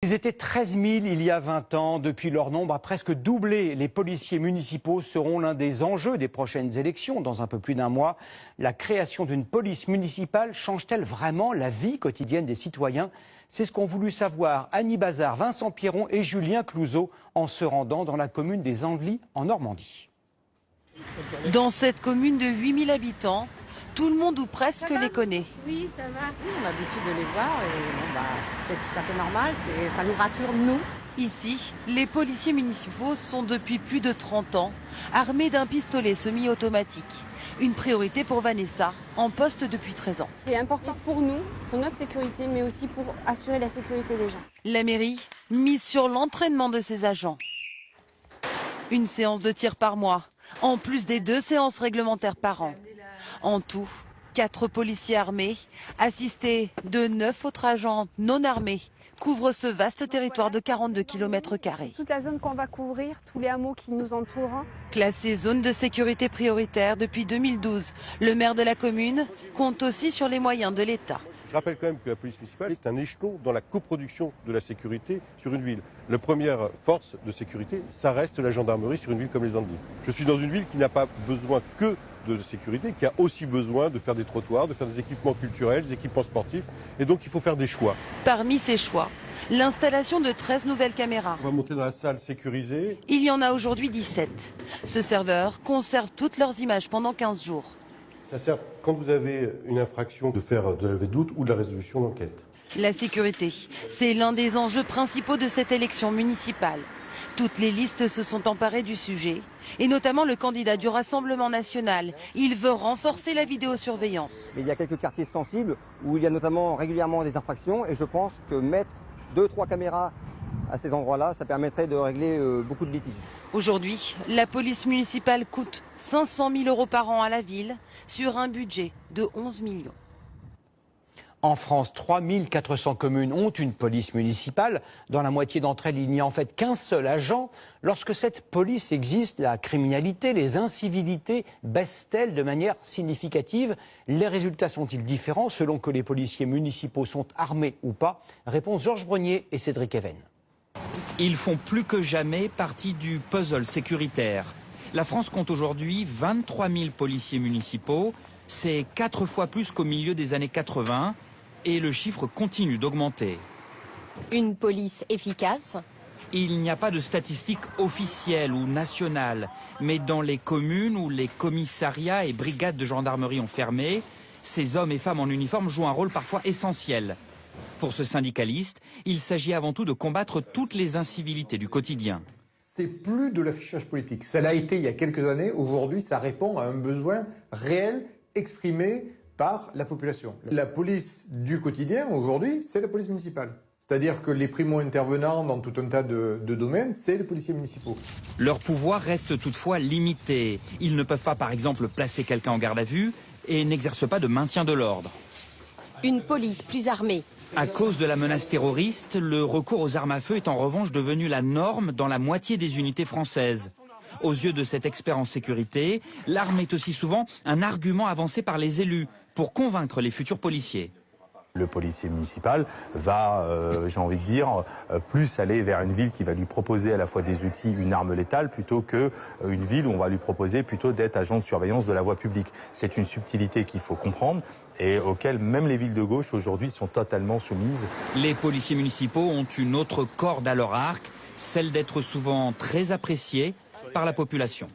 Ils étaient 13 000 il y a 20 ans. Depuis, leur nombre a presque doublé. Les policiers municipaux seront l'un des enjeux des prochaines élections dans un peu plus d'un mois. La création d'une police municipale change-t-elle vraiment la vie quotidienne des citoyens? C'est ce qu'ont voulu savoir Annie Bazard, Vincent Pierron et Julien Clouzot en se rendant dans la commune des Andelys en Normandie. Dans cette commune de 8000 habitants, tout le monde ou presque les connaît. Oui, ça va. Oui, on a l'habitude de les voir et c'est tout à fait normal, ça nous rassure, nous. Ici, les policiers municipaux sont depuis plus de 30 ans armés d'un pistolet semi-automatique. Une priorité pour Vanessa, en poste depuis 13 ans. C'est important pour nous, pour notre sécurité, mais aussi pour assurer la sécurité des gens. La mairie mise sur l'entraînement de ses agents. Une séance de tir par mois, en plus des 2 séances réglementaires par an. En tout, 4 policiers armés, assistés de 9 autres agents non armés, couvrent ce vaste territoire de 42 km². Toute la zone qu'on va couvrir, tous les hameaux qui nous entourent. Classée zone de sécurité prioritaire depuis 2012, le maire de la commune compte aussi sur les moyens de l'État. Je rappelle quand même que la police municipale est un échelon dans la coproduction de la sécurité sur une ville. La première force de sécurité, ça reste la gendarmerie sur une ville comme les Andelys. Je suis dans une ville qui n'a pas besoin que de sécurité, qui a aussi besoin de faire des trottoirs, de faire des équipements culturels, des équipements sportifs. Et donc il faut faire des choix. Parmi ces choix, l'installation de 13 nouvelles caméras. On va monter dans la salle sécurisée. Il y en a aujourd'hui 17. Ce serveur conserve toutes leurs images pendant 15 jours. Ça sert, quand vous avez une infraction, de faire de la levée de doute ou de la résolution d'enquête. La sécurité, c'est l'un des enjeux principaux de cette élection municipale. Toutes les listes se sont emparées du sujet, et notamment le candidat du Rassemblement national. Il veut renforcer la vidéosurveillance. Il y a quelques quartiers sensibles où il y a notamment régulièrement des infractions, et je pense que mettre 2-3 caméras à ces endroits-là, ça permettrait de régler beaucoup de litiges. Aujourd'hui, la police municipale coûte 500 000 € par an à la ville, sur un budget de 11 millions. En France, 3400 communes ont une police municipale. Dans la moitié d'entre elles, il n'y a en fait qu'un seul agent. Lorsque cette police existe, la criminalité, les incivilités baissent-elles de manière significative? Les résultats sont-ils différents selon que les policiers municipaux sont armés ou pas? Réponse Georges Brenier et Cédric Even. Ils font plus que jamais partie du puzzle sécuritaire. La France compte aujourd'hui 23 000 policiers municipaux. C'est 4 fois plus qu'au milieu des années 80 et le chiffre continue d'augmenter. Une police efficace? Il n'y a pas de statistiques officielles ou nationales, mais dans les communes où les commissariats et brigades de gendarmerie ont fermé, ces hommes et femmes en uniforme jouent un rôle parfois essentiel. Pour ce syndicaliste, il s'agit avant tout de combattre toutes les incivilités du quotidien. C'est plus de l'affichage politique. Ça l'a été il y a quelques années. Aujourd'hui, ça répond à un besoin réel exprimé par la population. La police du quotidien, aujourd'hui, c'est la police municipale. C'est-à-dire que les primo-intervenants dans tout un tas de domaines, c'est les policiers municipaux. Leur pouvoir reste toutefois limité. Ils ne peuvent pas, par exemple, placer quelqu'un en garde à vue et n'exercent pas de maintien de l'ordre. Une police plus armée. À cause de la menace terroriste, le recours aux armes à feu est en revanche devenu la norme dans la moitié des unités françaises. Aux yeux de cet expert en sécurité, l'arme est aussi souvent un argument avancé par les élus pour convaincre les futurs policiers. Le policier municipal va, j'ai envie de dire, plus aller vers une ville qui va lui proposer à la fois des outils, une arme létale, plutôt qu'une ville où on va lui proposer plutôt d'être agent de surveillance de la voie publique. C'est une subtilité qu'il faut comprendre et auquel même les villes de gauche aujourd'hui sont totalement soumises. Les policiers municipaux ont une autre corde à leur arc, celle d'être souvent très appréciés par la population.